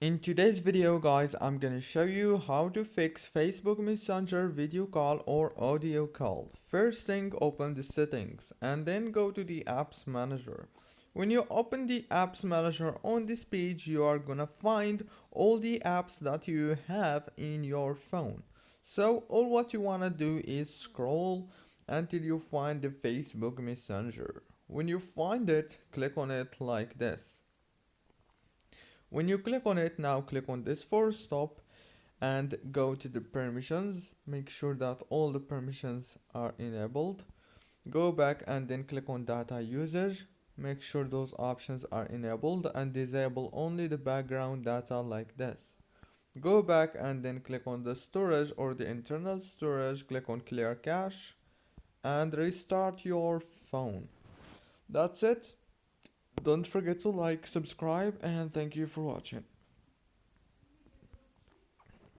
In today's video guys, I'm gonna show you how to fix Facebook Messenger video call or audio call. First thing, open the settings and then go to the apps manager. When you open the apps manager on this page, you are gonna find all the apps that you have in your phone. So all what you wanna do is scroll until you find the Facebook Messenger. When you find it, click on it like this. When you click on it, now click on this for stop and go to the permissions. Make sure that all the permissions are enabled. Go back and then click on data usage. Make sure those options are enabled and disable only the background data like this. Go back and then click on the storage or the internal storage. Click on clear cache and restart your phone. That's it. Don't forget to like, subscribe, and thank you for watching.